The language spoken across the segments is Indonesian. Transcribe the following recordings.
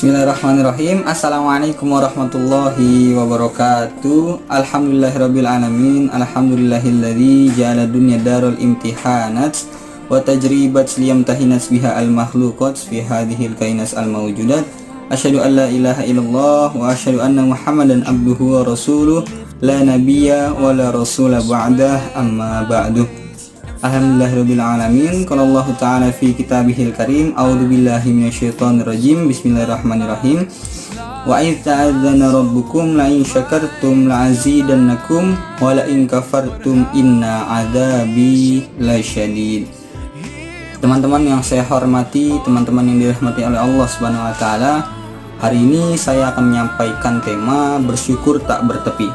Bismillahirrahmanirrahim. Assalamualaikum warahmatullahi wabarakatuh. Alhamdulillahirabbil alamin. Alhamdulillahilladzi ja'ala dunya darul imtihanat wa tajribat liyamtahinas biha al makhluqat fi hadhil kainas al mawjudat. Asyhadu an la ilaha illallah wa asyhadu anna Muhammadan abduhu wa rasuluh la nabiyya wa la rasula ba'dah amma ba'du. Alhamdulillahirabbil alamin. Qala Allah ta'ala fi kitabihil karim. A'udzu billahi minasyaitonir rajim. Bismillahirrahmanirrahim. Wa idz ta'adzana rabbukum la in syakartum la azidannakum wa la in kafartum inna adzabi lasyadid. Teman-teman yang saya hormati, teman-teman yang dirahmati oleh Allah Subhanahu wa taala, hari ini saya akan menyampaikan tema bersyukur tak bertepi.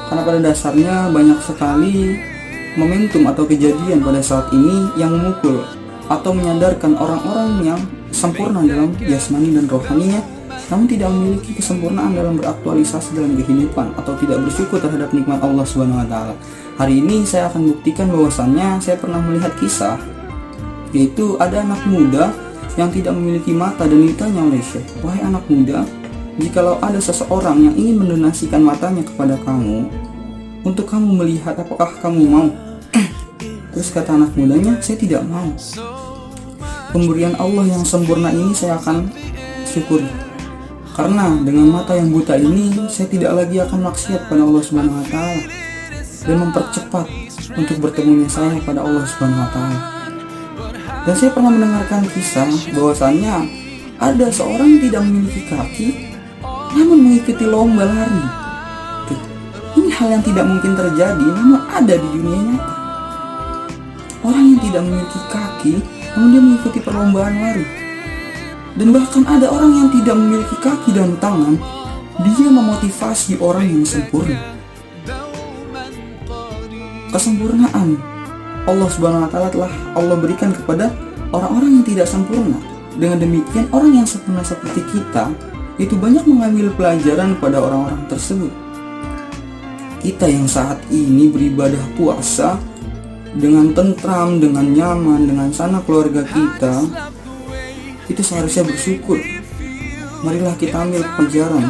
Karena pada dasarnya banyak sekali momentum atau kejadian pada saat ini yang memukul atau menyadarkan orang-orang yang sempurna dalam jasmani dan rohaninya, namun tidak memiliki kesempurnaan dalam beraktualisasi dalam kehidupan atau tidak bersyukur terhadap nikmat Allah Subhanahu wa taala. Hari ini saya akan buktikan bahwasannya saya pernah melihat kisah, yaitu ada anak muda yang tidak memiliki mata dan ditanya oleh Syekh, "Wahai anak muda, jikalau ada seseorang yang ingin mendonasikan matanya kepada kamu untuk kamu melihat, apakah kamu mau?" Terus kata anak mudanya, "Saya tidak mau. Pemberian Allah yang sempurna ini saya akan syukuri. Karena dengan mata yang buta ini saya tidak lagi akan maksiat pada Allah Subhanahu wa taala dan mempercepat untuk bertemunya saya pada Allah Subhanahu wa taala." Dan saya pernah mendengarkan kisah bahwasannya ada seorang yang tidak memiliki kaki namun mengikuti lomba lari. Ini hal yang tidak mungkin terjadi namun ada di dunia nyata. Orang yang tidak memiliki kaki namun dia mengikuti perlombaan lari. Dan bahkan ada orang yang tidak memiliki kaki dan tangan, dia memotivasi orang yang sempurna. Kesempurnaan Allah Subhanahu wa taala telah Allah berikan kepada orang-orang yang tidak sempurna. Dengan demikian orang yang sempurna seperti kita itu banyak mengambil pelajaran pada orang-orang tersebut. Kita yang saat ini beribadah puasa dengan tentram, dengan nyaman, dengan sanak keluarga kita, itu seharusnya bersyukur. Marilah kita ambil pelajaran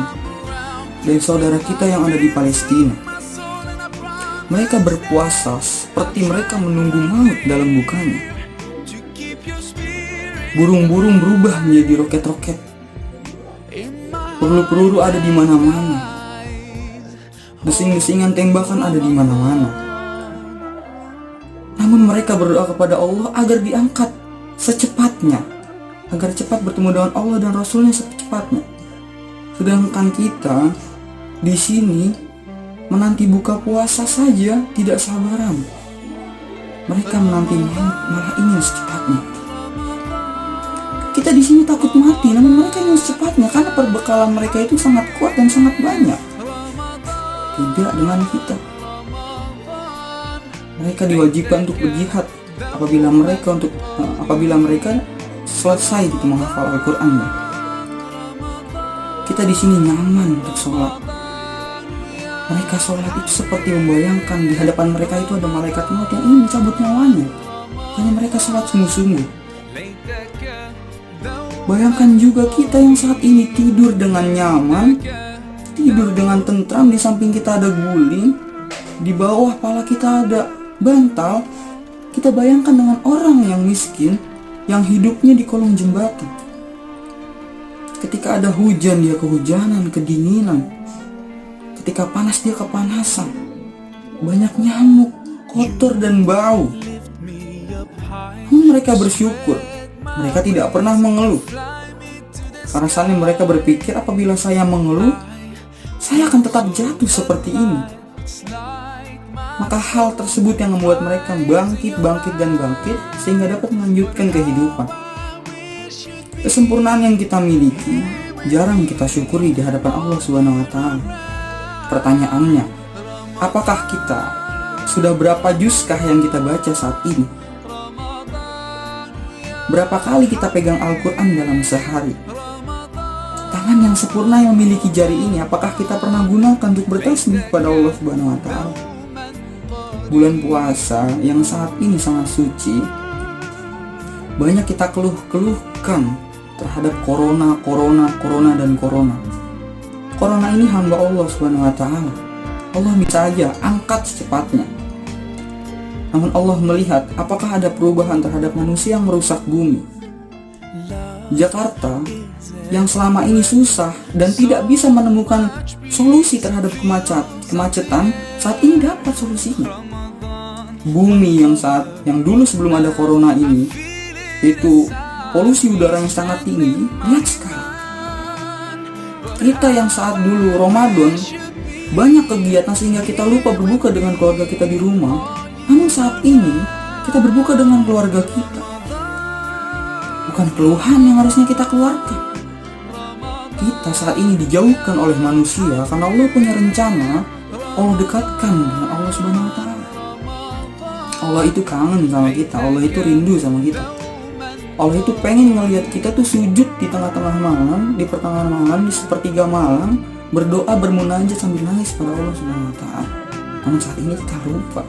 dari saudara kita yang ada di Palestina. Mereka berpuasa seperti mereka menunggu maut dalam bukanya. Burung-burung berubah menjadi roket-roket. Peluru-peluru ada di mana-mana. Desing-desingan tembakan ada di mana-mana. Namun mereka berdoa kepada Allah agar diangkat secepatnya, agar cepat bertemu dengan Allah dan Rasulnya secepatnya. Sedangkan kita di sini menanti buka puasa saja tidak sabaran. Mereka menanti maut malah ingin secepatnya. Kita di sini takut mati, namun mereka ingin secepatnya karena perbekalan mereka itu sangat kuat dan sangat banyak. Tidak dengan kita. Mereka diwajibkan untuk berjihad apabila mereka selesai gitu menghafal Al-Qur'an. Kita di sini nyaman untuk sholat. Mereka sholat itu seperti membayangkan di hadapan mereka itu ada malaikat maut yang ingin mencabut nyawanya. Hanya mereka sholat sungguh-sungguh. Bayangkan juga kita yang saat ini tidur dengan nyaman, tidur dengan tentram, di samping kita ada guling, di bawah kepala kita ada bantal. Kita bayangkan dengan orang yang miskin yang hidupnya di kolong jembatan. Ketika ada hujan dia kehujanan, kedinginan. Ketika panas dia kepanasan. Banyak nyamuk, kotor dan bau. Mereka bersyukur. Mereka tidak pernah mengeluh. Karena saling mereka berpikir, apabila saya mengeluh, saya akan tetap jatuh seperti ini. Maka hal tersebut yang membuat mereka bangkit sehingga dapat melanjutkan kehidupan. Kesempurnaan yang kita miliki jarang kita syukuri di hadapan Allah Subhanahu wa taala. Pertanyaannya, apakah kita sudah berapa juskah yang kita baca saat ini? Berapa kali kita pegang Al-Qur'an dalam sehari? Tangan yang sempurna yang memiliki jari ini, apakah kita pernah gunakan untuk bertasbih kepada Allah Subhanahu wa taala? Bulan puasa yang saat ini sangat suci, banyak kita keluh-keluhkan terhadap corona. Corona ini hamba Allah Subhanahu wa Ta'ala. Allah bisa aja angkat secepatnya. Namun Allah melihat apakah ada perubahan terhadap manusia yang merusak bumi. Jakarta yang selama ini susah dan tidak bisa menemukan solusi terhadap kemacetan, saat ini dapat solusinya. Bumi yang dulu sebelum ada corona ini itu polusi udara yang sangat tinggi, lihat sekarang. Kita yang saat dulu Ramadan banyak kegiatan sehingga kita lupa berbuka dengan keluarga kita di rumah, namun saat ini kita berbuka dengan keluarga kita. Bukan keluhan yang harusnya kita keluarkan. Kita saat ini dijauhkan oleh manusia karena Allah punya rencana. Allah dekatkan dengan Allah Subhanahu wa Ta'ala. Allah itu kangen sama kita, Allah itu rindu sama kita. Allah itu pengen ngelihat kita tuh sujud di tengah-tengah malam, di pertengahan malam, di sepertiga malam, berdoa bermunajat sambil nangis pada Allah Subhanahu wa Ta'ala. Namun saat ini kita lupa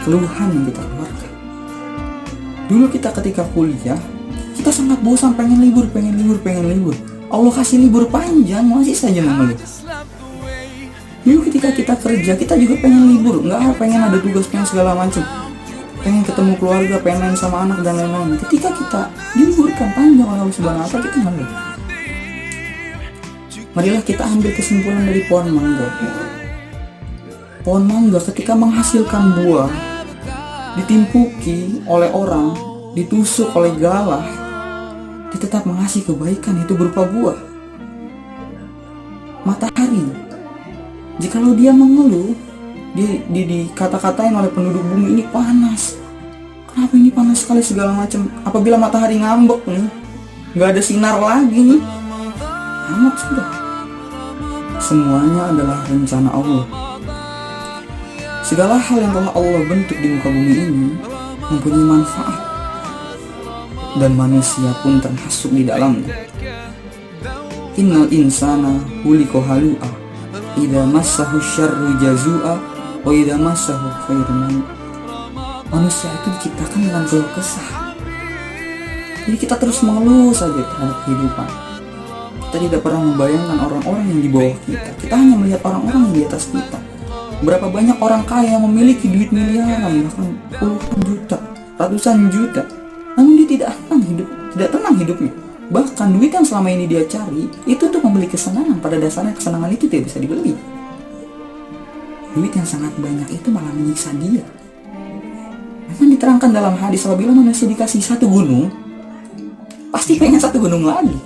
keluhan yang kita keluarkan. Dulu kita ketika kuliah, kita sangat bosan, pengen libur. Allah kasih libur panjang, masih saja mengeluh. Dulu ketika kita kerja, kita juga pengen libur, pengen ada tugas, pengen segala macam, pengen ketemu keluarga, pengen main sama anak dan lain-lain. Ketika kita diliburkan panjang oleh Allah Subhanahu wa Ta'ala, kita ngeluh. Marilah kita ambil kesimpulan dari pohon mangga. Pohon mangga ketika menghasilkan buah, ditimpuki oleh orang, ditusuk oleh galah, dia tetap mengasih kebaikan, itu berupa buah. Matahari, jikalau dia mengeluh, dikata-katain oleh penduduk bumi, ini panas. Kenapa ini panas sekali segala macam? Apabila matahari ngambek nih, nggak ada sinar lagi nih, amat sudah. Semuanya adalah rencana Allah. Segala hal yang telah Allah bentuk di muka bumi ini mempunyai manfaat, dan manusia pun termasuk di dalamnya. Innal insana khuliqa halu'a, idza massahu syarru jazua wa idza massahu khairu. Manusia itu diciptakan dengan keluh kesah. Jadi kita terus mengeluh saja terhadap kehidupan. Kita tidak pernah membayangkan orang-orang yang di bawah kita. Kita hanya melihat orang-orang yang di atas kita. Berapa banyak orang kaya yang memiliki duit miliaran, bahkan puluhan juta, ratusan juta, namun dia tidak tenang hidupnya. Bahkan duit yang selama ini dia cari itu untuk membeli kesenangan. Pada dasarnya kesenangan itu tidak bisa dibeli. Duit yang sangat banyak itu malah menyiksa dia. Memang diterangkan dalam hadis, apabila manusia dikasih satu gunung, pasti pengen satu gunung lagi.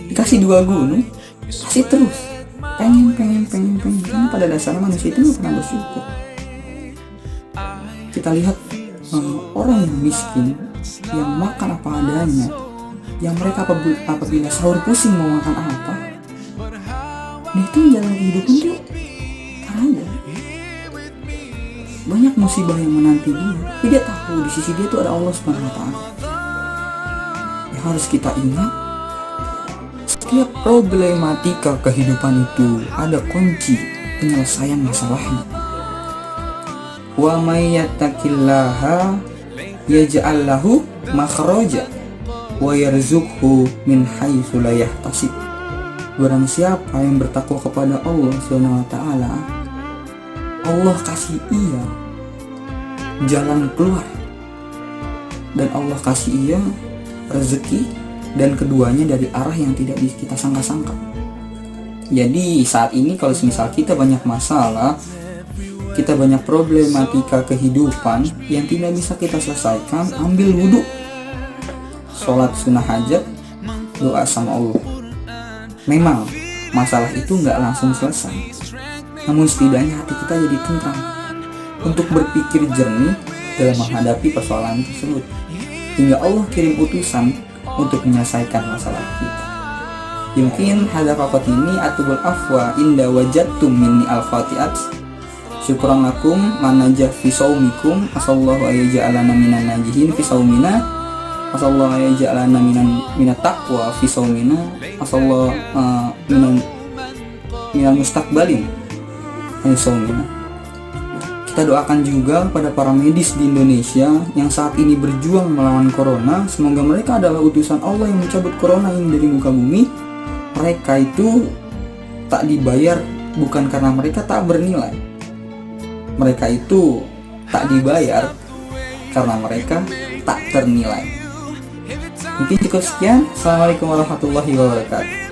Dikasih dua gunung, pasti terus pengen. Karena pada dasarnya manusia itu tidak pernah bersyukur. Kita lihat orang yang miskin, yang makan apa adanya, yang mereka apabila sahur pusing mau makan apa, dia itu menjalani kehidupan tuh ada. Banyak musibah yang menanti dia, tapi dia tahu di sisi dia tuh ada Allah Subhanahu wa Ta'ala. Yang harus kita ingat, setiap problematika kehidupan itu ada kunci penyelesaian masalahnya. Wa may yattaqillaha yaj'al lahu makhraja wa yarzuqhu min haitsu la yahtasib. Barang siapa yang bertakwa kepada Allah Subhanahu wa Ta'ala, Allah kasih ia jalan keluar, dan Allah kasih ia rezeki, dan keduanya dari arah yang tidak kita sangka-sangka. Jadi saat ini kalau misal kita banyak masalah, kita banyak problematika kehidupan yang tidak bisa kita selesaikan, ambil wudhu, sholat sunnah hajat, doa sama Allah. Memang masalah itu nggak langsung selesai, namun setidaknya hati kita jadi tentram untuk berpikir jernih dalam menghadapi persoalan tersebut, hingga Allah kirim utusan untuk menyelesaikan masalah kita. Yumkin hadza faqat ini atubul afwa inda wajadtum minni al-khati'at. Syukran lakum manajah fi saumikum, asallahu ayja'alana minan najihin fi saumina, asallahu ayja'alana minat taqwa fi saumina, asallahu minal mustaqbalin fi saumina. Kita doakan juga pada para medis di Indonesia yang saat ini berjuang melawan corona. Semoga mereka adalah utusan Allah yang mencabut corona ini dari muka bumi. Mereka itu tak dibayar bukan karena mereka tak bernilai. Mereka itu tak dibayar karena mereka tak ternilai. Mungkin cukup sekian. Assalamualaikum warahmatullahi wabarakatuh.